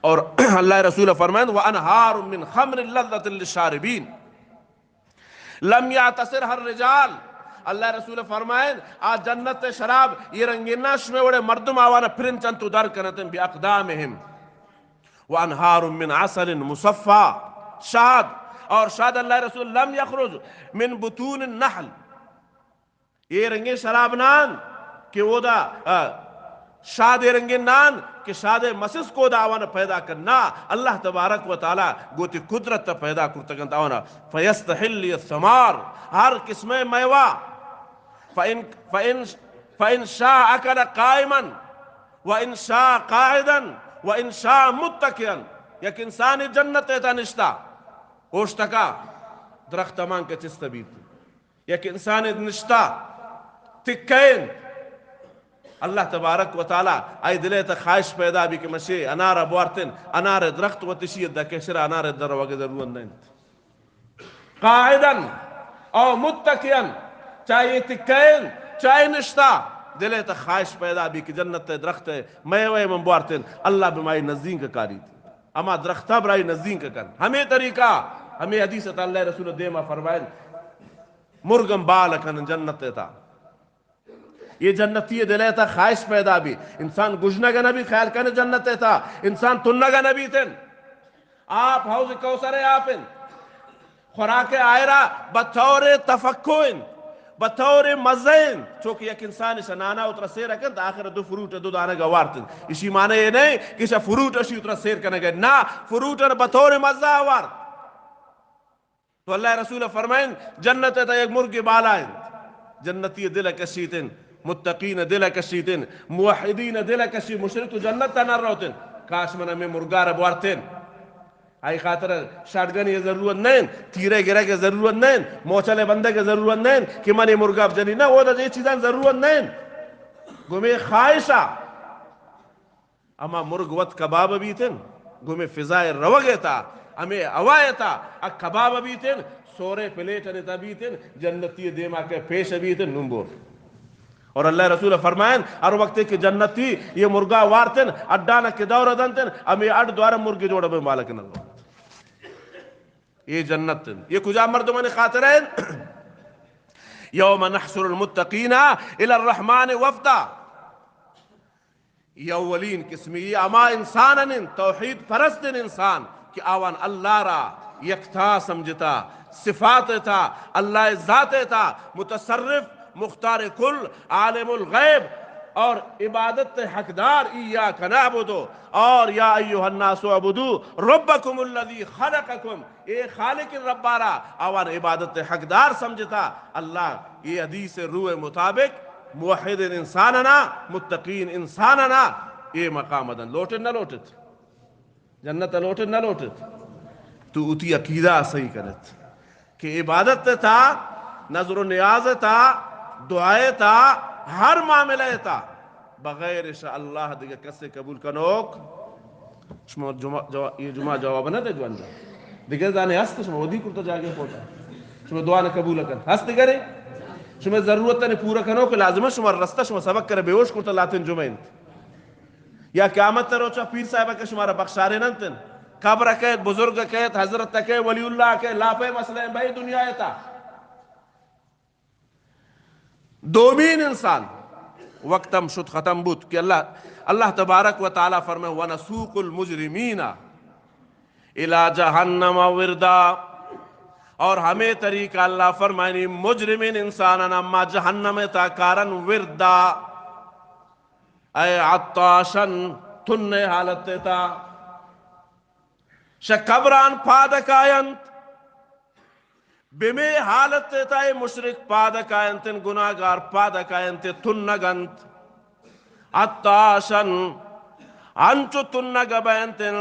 اور اللہ رسول فرمائیں وَأَنْهَارٌ مِّنْ خَمْرٍ لَذَّةٍ لِلشَّارِبِينَ لم یعتصرها الرجال. اللہ رسول فرمائیں آج جنت شراب یہ رنگینا شمے وڑے مردم آوانا پھرن چنتو در کنتن بی اقدامہم. وانہار من عسل مصفا شاد، اور شاد اللہ رسول لم یخرج من بطون النحل، یہ رنگے شراب نان کہ وہ دا شاد رنگے نان کہ شاد مسس کو دا آوانا پیدا کرنا اللہ تبارک و تعالی گوتی قدرت تا پیدا کرتگن آوانا فیستحلی الثمار ہر قسم میوہ فإن شاء أكل قائما وإن شاء قاعدا وإن شاء متكئا. یک انسانی جنت ایتا نشتا اوشتکا درخت مان کے چست بیت، یک انسانی نشتا تکین اللہ تبارک و تعالی آئی دلے تا خواہش پیدا بھی کہ مشے انار بوارتن انار درخت و تشید دا کشر انار در وگے ضرورت نہیں قاعدا او متکئا، چاہیے تکین چاہیے نشتا دلے تا خواہش پیدا بھی کہ جنت درخت میوے من بوارتن اللہ بمائی نزدین کا کاری تھی اما درختہ برائی نزدین کا کر ہمیں طریقہ ہمیں حدیثت اللہ رسول دیما فرمائن مرگم بالکن جنت تا یہ جنتی دلے تا خواہش پیدا بھی انسان گجنگا نبی خیال کرنے جنت تا انسان تنگا نبی تن آپ حوض کوثر آپن خوراک آئرہ بطور تفکوین بطور مزین چونکہ یک انسان شنانا اترا سیر کن تا آخر دو فروٹ دو دانا گوارتن اسی معنی یہ نہیں کہ اسا فروٹ اسی اترا سیر کرنے گئے نا فروٹ بطور مزہ آوارت. تو اللہ رسول فرمائیں جنت تا یک مرغ بالائیں جنتی دل کشیتن متقین دل کشیتن موحدین دل کشی مشرک تو جنت تا نر روتن کاش من ہمیں مرغار بوارتن آئی خاطر شاٹگن یہ ضرورت نہیں تیرے گرے کے ضرورت نہیں موچلے بندے کے ضرورت نہیں کہ منی مرغا بجنی نہ وہ دا یہ چیزیں ضرورت نہیں گمیں خواہشہ اما مرغ وط کباب بیتن گمیں فضائے روگے تا ہمیں اوائے تا اک کباب بیتن سورے پلیٹ انتا بیتن جنتی دیما کے پیش بیتن نمبور. اور اللہ رسول فرمائیں ہر وقت کہ جنتی یہ مرغا وارتن اڈانا کے دور دنتن ہمیں اڈ دوارا مرغی جوڑا بے مالک نظر یہ جنت یہ کجا مردمان خاطر ہیں یوم نحشر المتقین الى الرحمن وفدا. یہ اولین قسمی اما انسان توحید پرست انسان کہ آوان اللہ را یکتا سمجھتا صفات تھا اللہ ذات تھا متصرف مختار کل عالم الغیب اور عبادت حقدار ایاک نعبدو اور یا ایوہ الناس عبدو ربکم الذی خلقکم اے خالق ربارا آوان عبادت حقدار سمجھتا اللہ. یہ حدیث روح مطابق موحد انساننا متقین انساننا یہ مقام دن لوٹن نہ لوٹت جنت لوٹن نہ لوٹت تو اتی عقیدہ صحیح کرت کہ عبادت تا نظر و نیاز تا دعائے تا ہر معاملہ تا بغیر شاء اللہ دیگه کسی قبول کنوک شما یہ جمعہ جواب نہ دے دوان جا دیگه زانے ہست شما ودی کرتا جاگے پوچھا شما دعا نہ قبول کن ہست کرے شما ضرورت نے پورا کنوک لازم شما رستہ شما سبق کرے بیوش کرتا لاتن جمعین یا قیامت روچا پیر صاحبہ کے شمارا بخشارے ننتن قبر کہت بزرگ کہت حضرت کہت ولی اللہ کہت لاپے مسئلہ بھائی دنیا تا دومین انسان وقتم شد ختم بود کہ اللہ تبارک و تعالی فرمائے وَنَسُوقُ الْمُجْرِمِينَ إِلَى جَهَنَّمَ وِرْدًا اور ہمیں طریقہ اللہ فرمائنی مجرمین انسانانا اما جہنم تا کارن وردا اے عطاشن تننے حالت تا شکبران پادکائنت بمی حالت تا مشرک پادکائنتن گناہگار پادکائنت تنگنت عطاشن انچو تنگ بینتن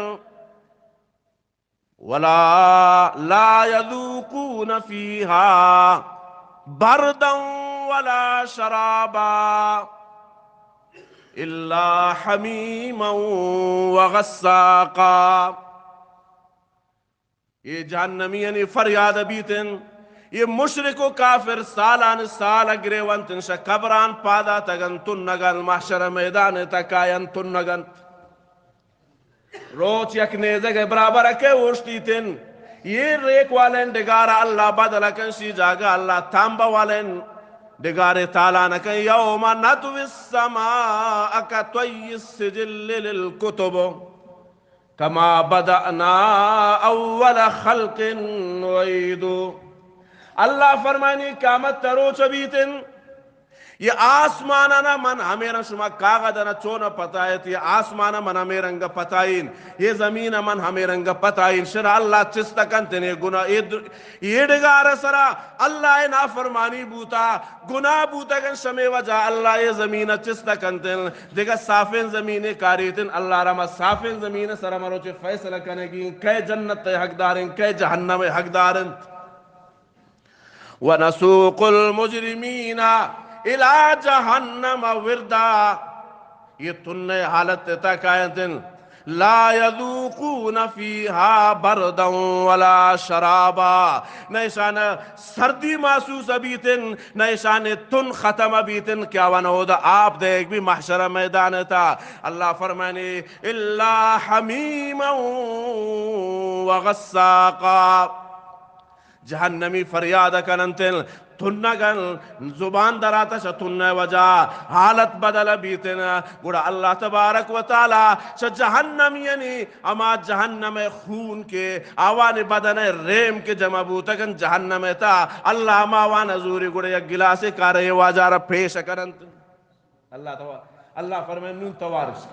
ولا لا يذوقون فيها بردا ولا شرابا إلا حميما وغساقا یہ جہنمی یعنی فریاد بیتن یہ مشرک و کافر سالان سال اگرے وانتن شکبران پادا تگن تنگن محشر میدان تکاین تنگن روچ یک نیزه کے برابر کے اوشتی تن یہ ریک والین ڈگارا اللہ بدل کنشی جاگا اللہ تامبا والین ڈگارے تالا نکن یوم نطوی السماء کطوی السجل للکتب کما بدأنا اول خلق نعید اللہ فرمانی قیامت تروچ بیتن یہ آسمانانا من ہمیرا شما کاغدانا چونا پتایت یہ آسمانا من ہمیرنگا پتائین یہ زمین من ہمیرنگا پتائین شرع اللہ چستا کنتنے گناہ یہ ڈگار سرا اللہ نافرمانی بوتا گناہ بوتا کن شمی وجہ اللہ یہ زمین چستا کنتن دیکھا صافین زمین کاریتن اللہ رحمہ صافین زمین سرا مروچے فیصلہ کنگی کئے جنت حق دارن کئے جہنم حق دارن وَنَسُوقُ الْمُجْرِمِينَ الى جہنم وردا یہ تننے حالت تک آیتن لا یذوقون فیہا بردا ولا شرابا نیشان سردی محسوس ابیتن نیشان تن ختم ابیتن کیا ونہودا آپ دیکھ بھی محشر میدان تھا اللہ فرمانے الا حمیما وغساقا جہنمی فریاد کننتن تنگن زبان دراتا شا تننے وجہ حالت بدل بیتن گوڑا اللہ تبارک و تعالی شا جہنم یعنی اما جہنم خون کے آوان بدن ریم کے جمع بوتگن جہنم تا اللہ اما آوان حضوری گوڑا یک گلاسے کارے واجارہ پیش کرن اللہ فرمائے نون توارش